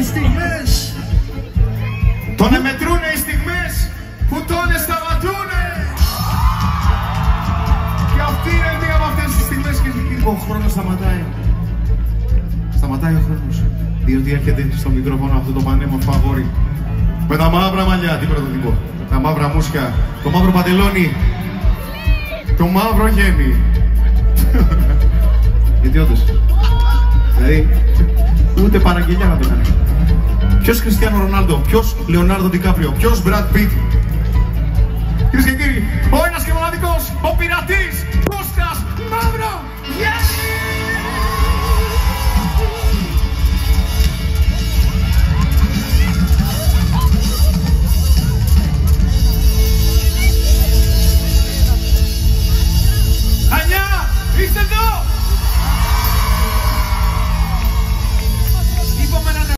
οι στιγμές. Τον μετρούνε οι στιγμές που τον σταματούνε. Και αυτή είναι μία από αυτές τις στιγμές και ο χρόνος σταματάει. Σταματάει ο χρόνος. Διότι έρχεται στο μικρόφωνο αυτό το πανέμορφο αγόρι. Με τα μαύρα μαλλιά, τι πρωτοτυπώ. Τα μαύρα μουσια, το μαύρο παντελόνι, το μαύρο γέμι. Γιατί όντως. Δηλαδή, ούτε παραγγελιά να το κάνει. Ποιος Κριστιάνο Ρονάλντο, ποιος Λεωνάρντο Ντικάπριο, ποιος Μπραντ Πιτ. Κυρίες και κύριοι, ο ένας και μοναδικός, ο πειρατής, Κώστας Μαύρο Γέμι!